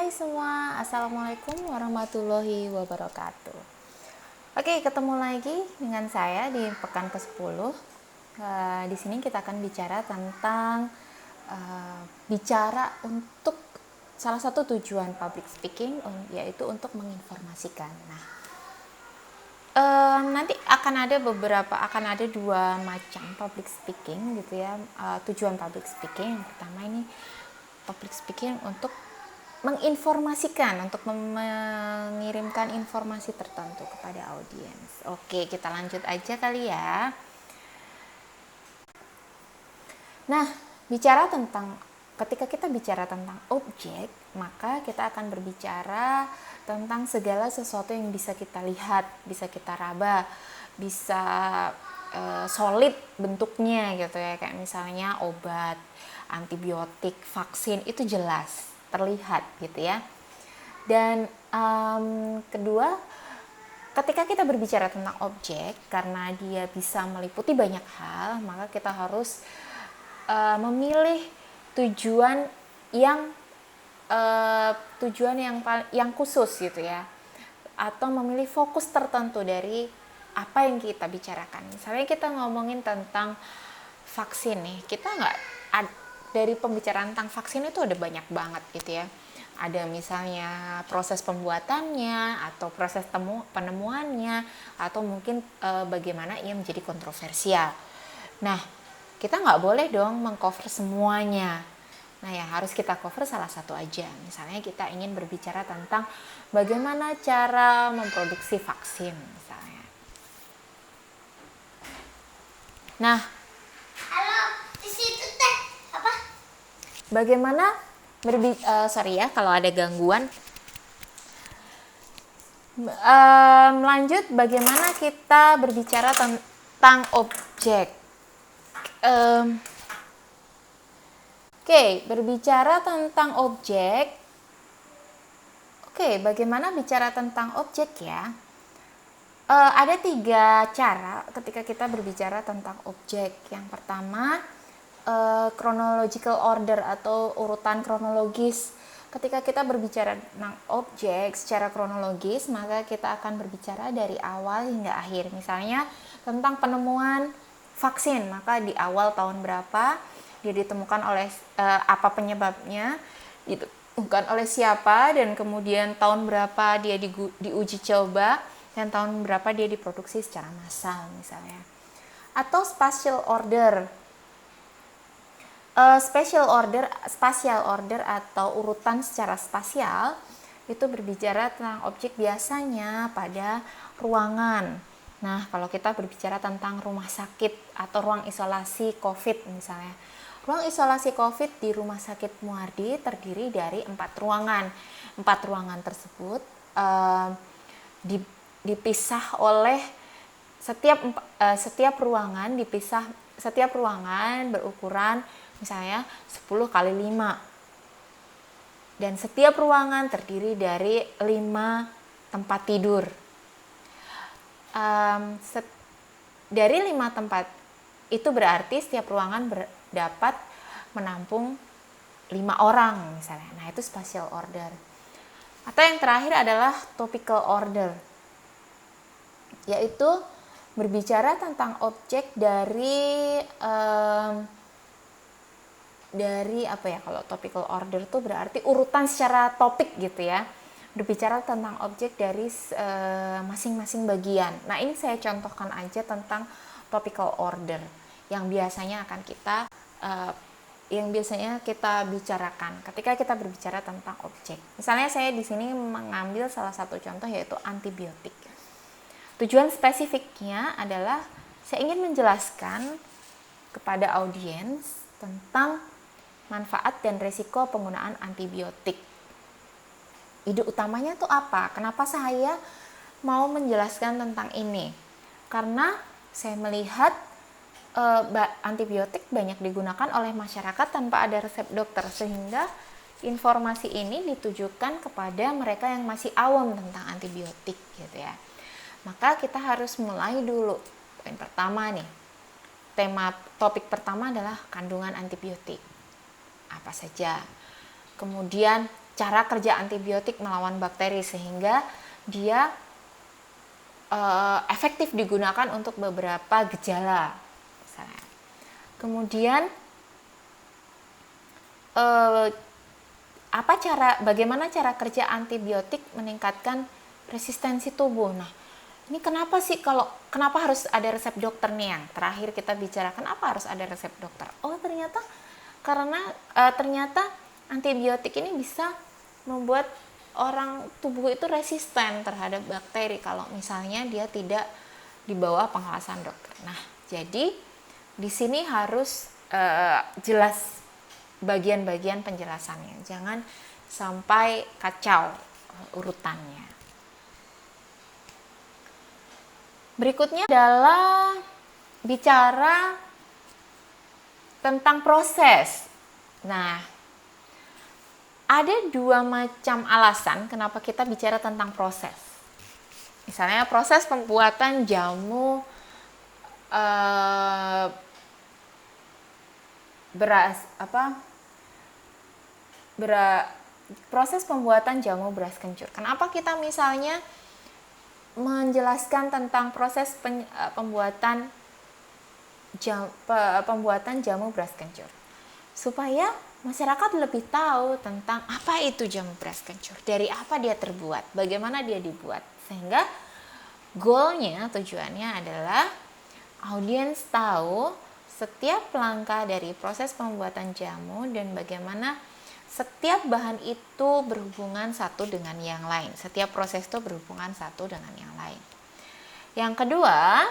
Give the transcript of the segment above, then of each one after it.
Hai semua, Assalamualaikum warahmatullahi wabarakatuh. Oke, ketemu lagi dengan saya di pekan ke-10. Di sini kita akan bicara tentang bicara untuk salah satu tujuan public speaking, yaitu untuk menginformasikan. Nanti akan ada dua macam public speaking gitu ya. Tujuan public speaking yang pertama ini public speaking untuk menginformasikan, untuk mengirimkan informasi tertentu kepada audiens. Oke, kita lanjut aja kali ya. Nah, ketika kita bicara tentang objek, maka kita akan berbicara tentang segala sesuatu yang bisa kita lihat, bisa kita raba, bisa solid bentuknya gitu ya, kayak misalnya obat, antibiotik, vaksin, itu jelas terlihat gitu ya. Dan kedua, ketika kita berbicara tentang objek, karena dia bisa meliputi banyak hal, maka kita harus memilih tujuan yang khusus gitu ya, atau memilih fokus tertentu dari apa yang kita bicarakan. Misalnya kita ngomongin tentang vaksin nih, dari pembicaraan tentang vaksin itu ada banyak banget gitu ya. Ada misalnya proses pembuatannya, atau proses penemuannya, atau mungkin bagaimana ia menjadi kontroversial. Nah, kita nggak boleh dong mengcover semuanya. Nah, yang harus kita cover salah satu aja. Misalnya kita ingin berbicara tentang bagaimana cara memproduksi vaksin misalnya. Nah, di situ teh apa? Sorry ya kalau ada gangguan. Lanjut, bagaimana kita berbicara tentang objek. Berbicara tentang objek. Bagaimana bicara tentang objek ya? Ada 3 cara ketika kita berbicara tentang objek. Yang pertama, chronological order atau urutan kronologis. Ketika kita berbicara tentang objek secara kronologis, maka kita akan berbicara dari awal hingga akhir. Misalnya tentang penemuan vaksin, maka di awal tahun berapa dia ditemukan, oleh apa penyebabnya, ditemukan oleh siapa, dan kemudian tahun berapa dia diuji coba, dan tahun berapa dia diproduksi secara massal misalnya. Atau spatial order. Spatial order atau urutan secara spasial itu berbicara tentang objek biasanya pada ruangan. Nah, kalau kita berbicara tentang rumah sakit atau ruang isolasi COVID misalnya. Ruang isolasi COVID di Rumah Sakit Muardi terdiri dari 4 ruangan. 4 ruangan tersebut dipisah oleh setiap ruangan berukuran misalnya 10 kali 5, dan setiap ruangan terdiri dari 5 tempat tidur. Dari 5 tempat itu berarti setiap ruangan dapat menampung 5 orang misalnya. Nah, itu spatial order. Atau yang terakhir adalah topical order, yaitu berbicara tentang objek dari apa ya, kalau topical order itu berarti urutan secara topik gitu ya, berbicara tentang objek dari masing-masing bagian. Nah, ini saya contohkan aja tentang topical order yang biasanya kita bicarakan ketika kita berbicara tentang objek. Misalnya saya di sini mengambil salah satu contoh, yaitu antibiotik. Tujuan spesifiknya adalah saya ingin menjelaskan kepada audiens tentang manfaat dan risiko penggunaan antibiotik. Ide utamanya tuh apa? Kenapa saya mau menjelaskan tentang ini? Karena saya melihat antibiotik banyak digunakan oleh masyarakat tanpa ada resep dokter, sehingga informasi ini ditujukan kepada mereka yang masih awam tentang antibiotik gitu ya. Maka kita harus mulai dulu. Poin pertama nih, topik pertama adalah kandungan antibiotik. Apa saja. Kemudian cara kerja antibiotik melawan bakteri sehingga dia efektif digunakan untuk beberapa gejala misalnya. Kemudian bagaimana cara kerja antibiotik meningkatkan resistensi tubuh. Nah, ini kenapa harus ada resep dokter nih? Yang terakhir kita bicara, kenapa harus ada resep dokter? Oh, ternyata karena antibiotik ini bisa membuat tubuh itu resisten terhadap bakteri kalau misalnya dia tidak di bawah pengawasan dokter. Nah, jadi di sini harus jelas bagian-bagian penjelasannya, jangan sampai kacau urutannya. Berikutnya adalah bicara tentang proses. Nah, ada dua macam alasan kenapa kita bicara tentang proses. Misalnya proses pembuatan jamu proses pembuatan jamu beras kencur. Kenapa kita misalnya menjelaskan tentang proses pembuatan jamu beras kencur? Supaya masyarakat lebih tahu tentang apa itu jamu beras kencur, dari apa dia terbuat, bagaimana dia dibuat, sehingga tujuannya adalah audiens tahu setiap langkah dari proses pembuatan jamu dan bagaimana setiap bahan itu berhubungan satu dengan yang lain, setiap proses itu berhubungan satu dengan yang lain. Yang kedua,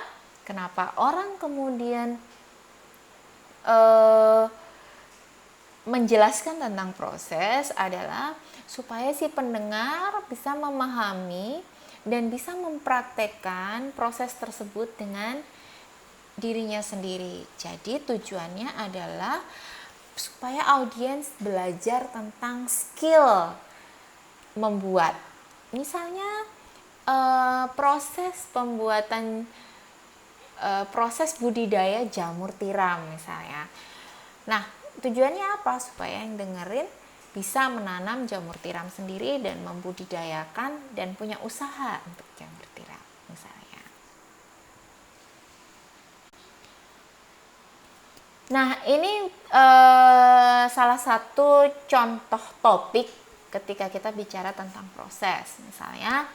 kenapa orang kemudian menjelaskan tentang proses adalah supaya si pendengar bisa memahami dan bisa mempraktekkan proses tersebut dengan dirinya sendiri. Jadi tujuannya adalah supaya audiens belajar tentang skill membuat. Misalnya proses budidaya jamur tiram misalnya. Nah, tujuannya apa? Supaya yang dengerin bisa menanam jamur tiram sendiri dan membudidayakan dan punya usaha untuk jamur tiram misalnya. Nah, ini salah satu contoh topik ketika kita bicara tentang proses. Misalnya,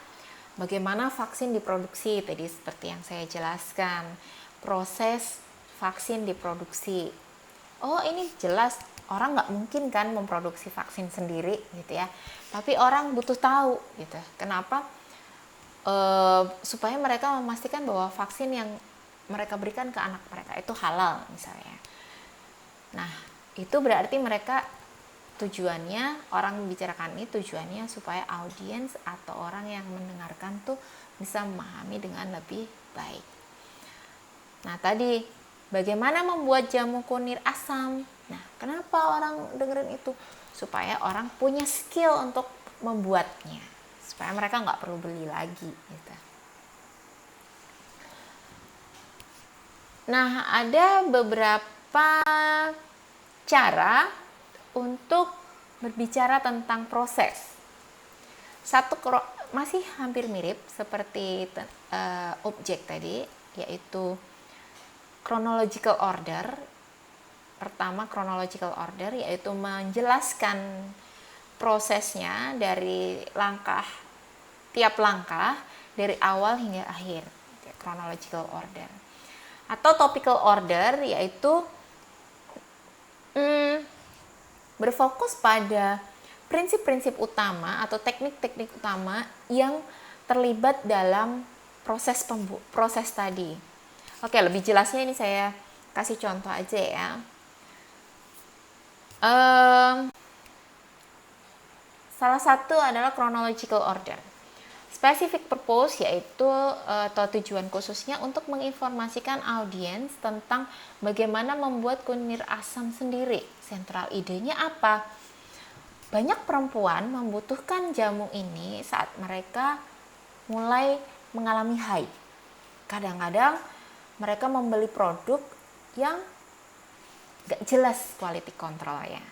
bagaimana vaksin diproduksi, tadi seperti yang saya jelaskan. Proses vaksin diproduksi. Oh, ini jelas orang nggak mungkin kan memproduksi vaksin sendiri gitu ya. Tapi orang butuh tahu gitu. Kenapa? Supaya mereka memastikan bahwa vaksin yang mereka berikan ke anak mereka itu halal misalnya. Nah, itu berarti mereka tujuannya, orang membicarakan ini tujuannya supaya audiens atau orang yang mendengarkan tuh bisa memahami dengan lebih baik. Nah, tadi bagaimana membuat jamu kunir asam? Nah, kenapa orang dengerin itu? Supaya orang punya skill untuk membuatnya, supaya mereka nggak perlu beli lagi gitu. Nah, ada beberapa cara untuk berbicara tentang proses. Satu masih hampir mirip seperti objek tadi, yaitu chronological order. Pertama, chronological order yaitu menjelaskan prosesnya dari tiap langkah dari awal hingga akhir, chronological order. Atau topical order yaitu berfokus pada prinsip-prinsip utama atau teknik-teknik utama yang terlibat dalam proses tadi. Oke, lebih jelasnya ini saya kasih contoh aja ya. Salah satu adalah chronological order. Specific purpose yaitu atau tujuan khususnya untuk menginformasikan audiens tentang bagaimana membuat kunir asam sendiri. Sentral idenya apa? Banyak perempuan membutuhkan jamu ini saat mereka mulai mengalami haid. Kadang-kadang mereka membeli produk yang gak jelas quality controlnya.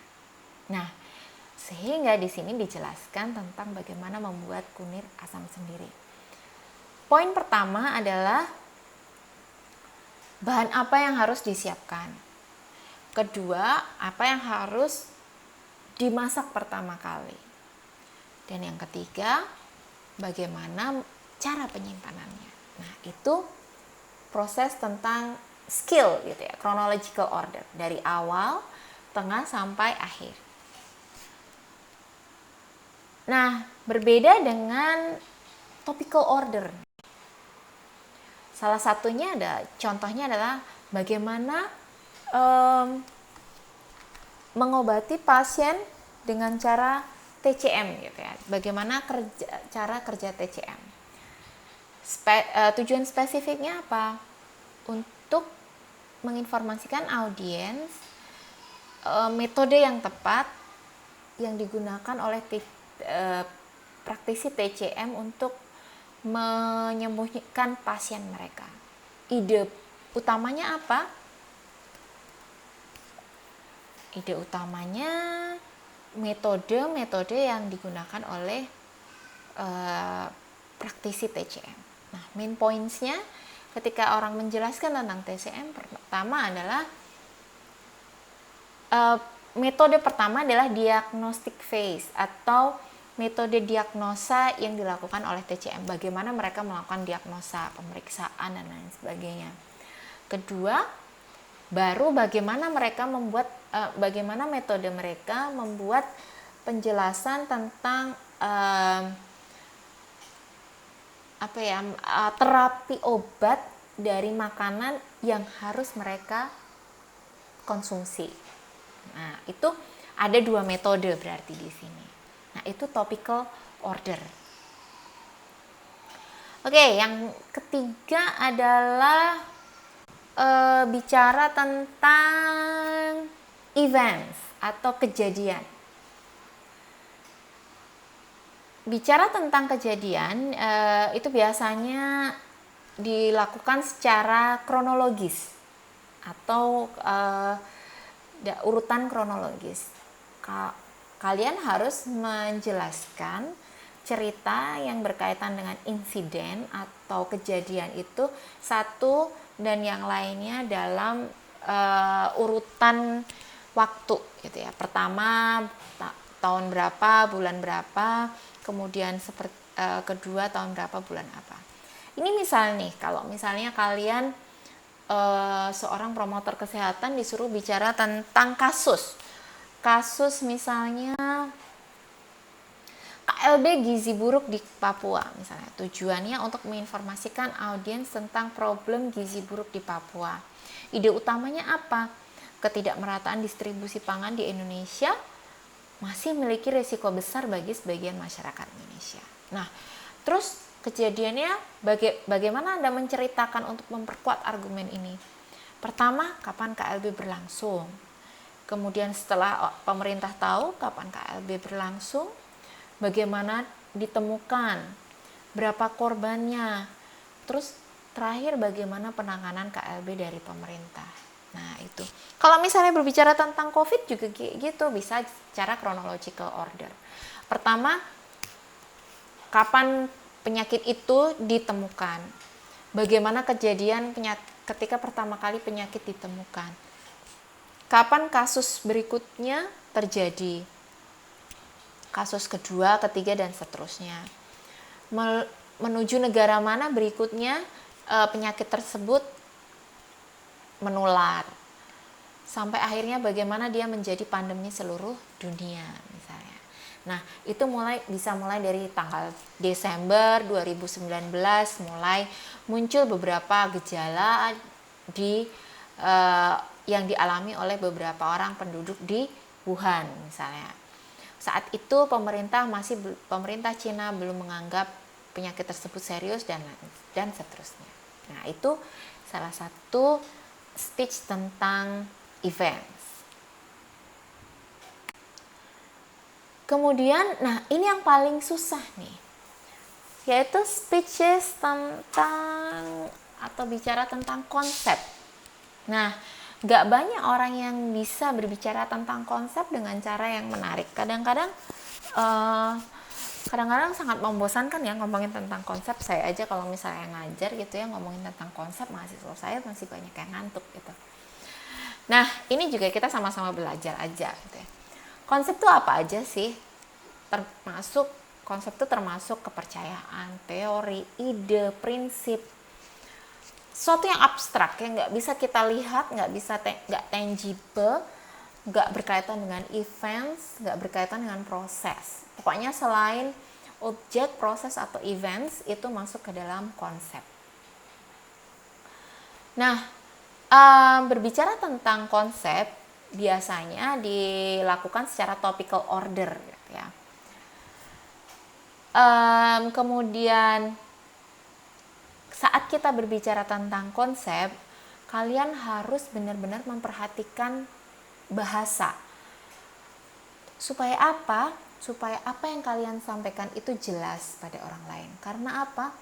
Nah, Sehingga di sini dijelaskan tentang bagaimana membuat kunir asam sendiri. Poin pertama adalah bahan apa yang harus disiapkan. Kedua, apa yang harus dimasak pertama kali. Dan yang ketiga, bagaimana cara penyimpanannya. Nah, itu proses tentang skill gitu ya, chronological order dari awal, tengah sampai akhir. Nah, berbeda dengan topical order. Salah satunya contohnya adalah bagaimana mengobati pasien dengan cara TCM gitu ya. Bagaimana cara kerja TCM. Tujuan spesifiknya apa? Untuk menginformasikan audiens metode yang tepat yang digunakan oleh praktisi TCM untuk menyembuhkan pasien mereka. Ide utamanya apa? Ide utamanya metode-metode yang digunakan oleh praktisi TCM. Nah, main points-nya ketika orang menjelaskan tentang TCM, pertama adalah metode pertama adalah diagnostic phase atau metode diagnosa yang dilakukan oleh TCM. Bagaimana mereka melakukan diagnosa, pemeriksaan, dan lain sebagainya. Kedua, baru bagaimana bagaimana metode mereka membuat penjelasan tentang terapi obat dari makanan yang harus mereka konsumsi. Nah, itu ada 2 metode berarti di sini. Nah, itu topical order. Oke, yang ketiga adalah bicara tentang events atau kejadian. Bicara tentang kejadian itu biasanya dilakukan secara kronologis atau urutan kronologis. Kalian harus menjelaskan cerita yang berkaitan dengan insiden atau kejadian itu satu dan yang lainnya dalam urutan waktu gitu ya. Pertama tahun berapa, bulan berapa, kemudian kedua tahun berapa, bulan apa. Ini misalnya nih, kalau misalnya kalian seorang promotor kesehatan disuruh bicara tentang kasus misalnya KLB gizi buruk di Papua misalnya. Tujuannya untuk menginformasikan audiens tentang problem gizi buruk di Papua. Ide utamanya apa? Ketidakmerataan distribusi pangan di Indonesia masih memiliki risiko besar bagi sebagian masyarakat Indonesia. Nah, terus kejadiannya bagaimana Anda menceritakan untuk memperkuat argumen ini? Pertama, kapan KLB berlangsung? Kemudian setelah pemerintah tahu kapan KLB berlangsung, bagaimana ditemukan, berapa korbannya, terus terakhir bagaimana penanganan KLB dari pemerintah. Nah, itu. Kalau misalnya berbicara tentang COVID juga gitu, bisa secara chronological order. Pertama, kapan penyakit itu ditemukan? Bagaimana kejadian ketika pertama kali penyakit ditemukan? Kapan kasus berikutnya terjadi? Kasus kedua, ketiga, dan seterusnya. Menuju negara mana berikutnya penyakit tersebut menular. Sampai akhirnya bagaimana dia menjadi pandemi seluruh dunia misalnya. Nah, itu bisa mulai dari tanggal Desember 2019 mulai muncul beberapa gejala yang dialami oleh beberapa orang penduduk di Wuhan misalnya. Saat itu pemerintah Cina belum menganggap penyakit tersebut serius dan seterusnya. Nah, itu salah satu speech tentang events. Kemudian, nah ini yang paling susah nih, yaitu speeches tentang atau bicara tentang konsep. Nah, Nggak banyak orang yang bisa berbicara tentang konsep dengan cara yang menarik. Kadang-kadang sangat membosankan ya ngomongin tentang konsep. Saya aja kalau misalnya ngajar gitu ya, ngomongin tentang konsep, mahasiswa saya masih banyak yang ngantuk gitu. Nah, ini juga kita sama-sama belajar aja gitu ya. Konsep itu apa aja sih? Konsep itu termasuk kepercayaan, teori, ide, prinsip, sesuatu yang abstrak yang nggak bisa kita lihat, nggak tangible, nggak berkaitan dengan events, nggak berkaitan dengan proses. Pokoknya selain objek, proses atau events itu masuk ke dalam konsep. Nah, berbicara tentang konsep biasanya dilakukan secara topical order, gitu ya. Kemudian saat kita berbicara tentang konsep, kalian harus benar-benar memperhatikan bahasa. Supaya apa? Supaya apa yang kalian sampaikan itu jelas pada orang lain. Karena apa?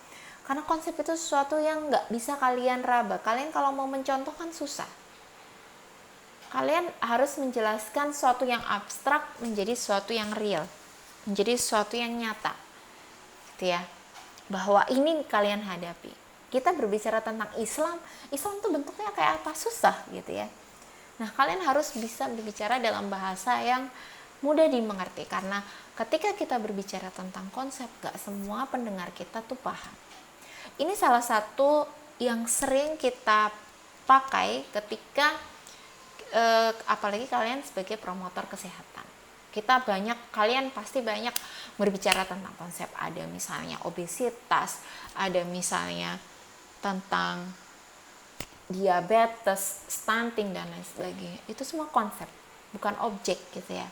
Karena konsep itu sesuatu yang nggak bisa kalian raba. Kalian kalau mau mencontohkan susah. Kalian harus menjelaskan sesuatu yang abstrak menjadi sesuatu yang real. Menjadi sesuatu yang nyata. Gitu ya. Bahwa ini kalian hadapi. Kita berbicara tentang Islam tuh bentuknya kayak apa? Susah gitu ya. Nah, kalian harus bisa berbicara dalam bahasa yang mudah dimengerti. Karena ketika kita berbicara tentang konsep, gak semua pendengar kita tuh paham. Ini salah satu yang sering kita pakai ketika apalagi kalian sebagai promotor kesehatan. Kalian pasti banyak berbicara tentang konsep. Ada misalnya obesitas, ada misalnya tentang diabetes, stunting, dan lain sebagainya. Itu semua konsep, bukan objek gitu ya.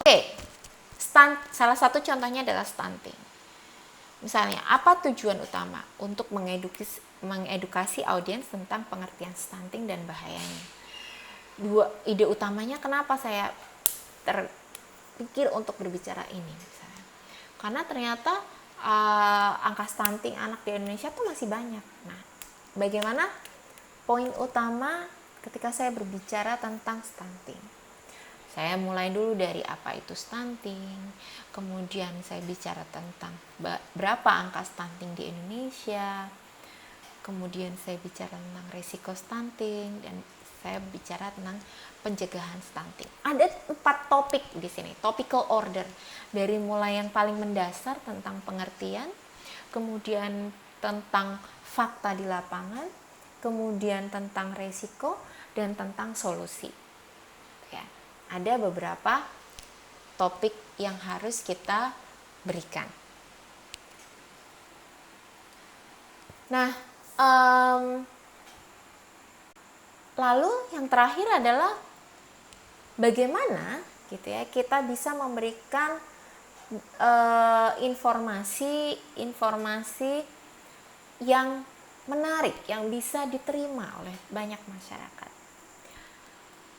Oke, salah satu contohnya adalah stunting. Misalnya, apa tujuan utama? Untuk mengedukasi audiens tentang pengertian stunting dan bahayanya. Ide utamanya kenapa saya terpikir untuk berbicara ini misalnya. Karena ternyata angka stunting anak di Indonesia tuh masih banyak. Nah, bagaimana poin utama ketika saya berbicara tentang stunting? Saya mulai dulu dari apa itu stunting, kemudian saya bicara tentang berapa angka stunting di Indonesia, kemudian saya bicara tentang risiko stunting, dan saya bicara tentang pencegahan stunting. Ada 4 topik di sini, topical order. Dari mulai yang paling mendasar tentang pengertian, kemudian tentang fakta di lapangan, kemudian tentang risiko, dan tentang solusi. Ya, ada beberapa topik yang harus kita berikan. Nah, lalu yang terakhir adalah bagaimana gitu ya kita bisa memberikan informasi yang menarik, yang bisa diterima oleh banyak masyarakat.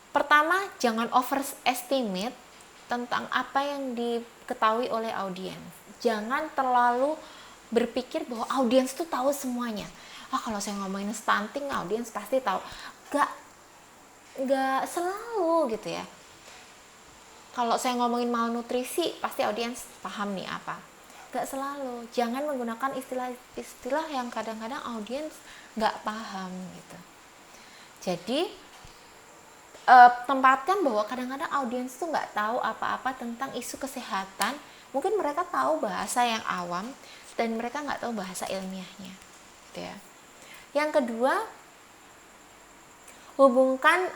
Pertama, jangan overestimate tentang apa yang diketahui oleh audiens. Jangan terlalu berpikir bahwa audiens tuh tahu semuanya. Kalau saya ngomongin stunting, audiens pasti tahu. Gak selalu gitu ya. Kalau saya ngomongin malnutrisi, pasti audiens paham nih apa. Gak selalu. Jangan menggunakan istilah-istilah yang kadang-kadang audiens gak paham gitu. Jadi tempatkan bahwa kadang-kadang audiens tuh gak tahu apa-apa tentang isu kesehatan. Mungkin mereka tahu bahasa yang awam dan mereka gak tahu bahasa ilmiahnya gitu ya. Yang kedua, hubungkan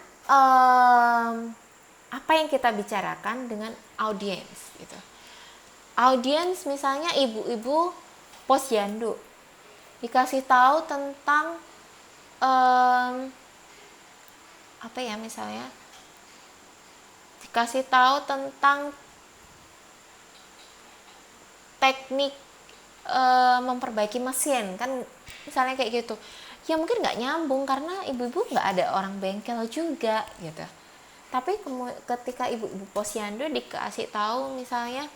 apa yang kita bicarakan dengan audiens gitu. Audiens misalnya ibu-ibu posyandu dikasih tahu tentang misalnya dikasih tahu tentang teknik memperbaiki mesin kan, misalnya kayak gitu. Ya mungkin nggak nyambung karena ibu-ibu nggak ada orang bengkel juga gitu. Tapi ketika ibu-ibu posyandu dikasih tahu misalnya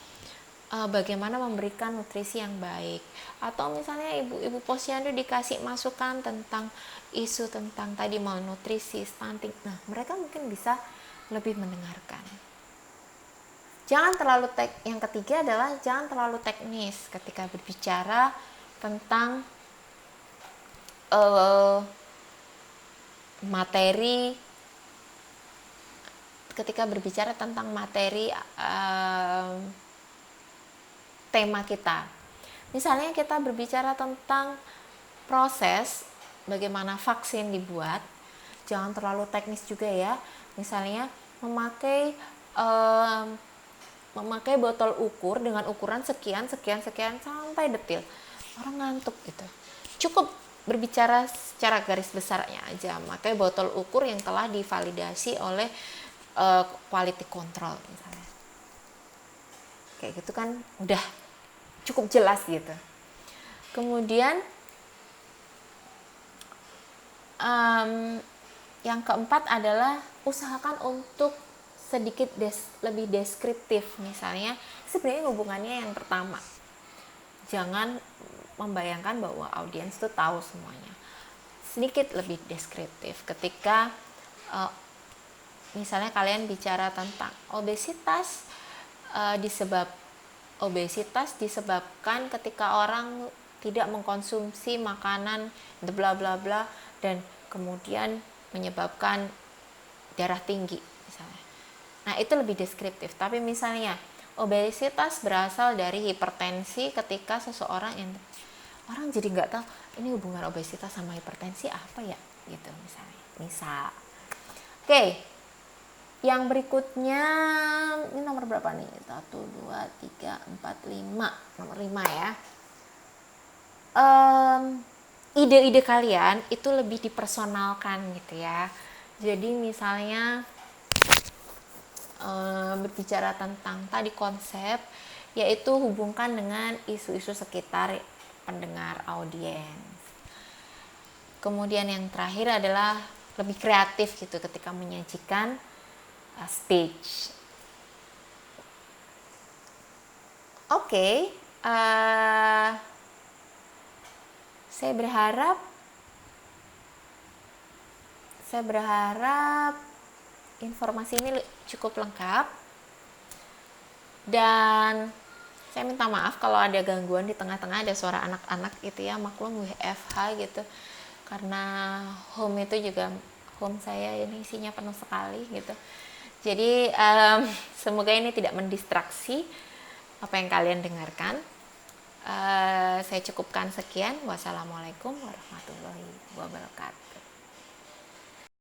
bagaimana memberikan nutrisi yang baik, atau misalnya ibu-ibu posyandu dikasih masukan tentang isu tentang tadi malnutrisi, stunting. Nah, mereka mungkin bisa lebih mendengarkan. Yang ketiga adalah jangan terlalu teknis ketika berbicara tentang materi tema kita. Misalnya kita berbicara tentang proses bagaimana vaksin dibuat, jangan terlalu teknis juga ya. Misalnya memakai botol ukur dengan ukuran sekian sampai detil. Orang ngantuk gitu. Cukup berbicara secara garis besarnya aja, pakai botol ukur yang telah divalidasi oleh quality control misalnya. Kayak gitu kan udah cukup jelas gitu. Kemudian yang keempat adalah usahakan untuk sedikit lebih deskriptif. Misalnya sebenarnya hubungannya yang pertama, jangan membayangkan bahwa audiens itu tahu semuanya. Sedikit lebih deskriptif ketika misalnya kalian bicara tentang obesitas, obesitas disebabkan ketika orang tidak mengkonsumsi makanan bla bla bla dan kemudian menyebabkan darah tinggi misalnya. Nah, itu lebih deskriptif. Tapi misalnya obesitas berasal dari hipertensi ketika seseorang yang orang jadi nggak tahu ini hubungan obesitas sama hipertensi apa ya gitu misalnya. Oke. Yang berikutnya ini nomor berapa nih? 1, 2, 3, 4, 5. Nomor 5 ya. Ide-ide kalian itu lebih dipersonalkan gitu ya. Jadi misalnya berbicara tentang tadi konsep, yaitu hubungkan dengan isu-isu sekitar pendengar audiens. Kemudian yang terakhir adalah lebih kreatif gitu ketika menyajikan speech. Oke, saya berharap informasi ini cukup lengkap, dan saya minta maaf kalau ada gangguan di tengah-tengah, ada suara anak-anak gitu ya, maklum WFH gitu, karena home saya ini isinya penuh sekali gitu. Jadi semoga ini tidak mendistraksi apa yang kalian dengarkan. Saya cukupkan sekian. Wassalamualaikum warahmatullahi wabarakatuh.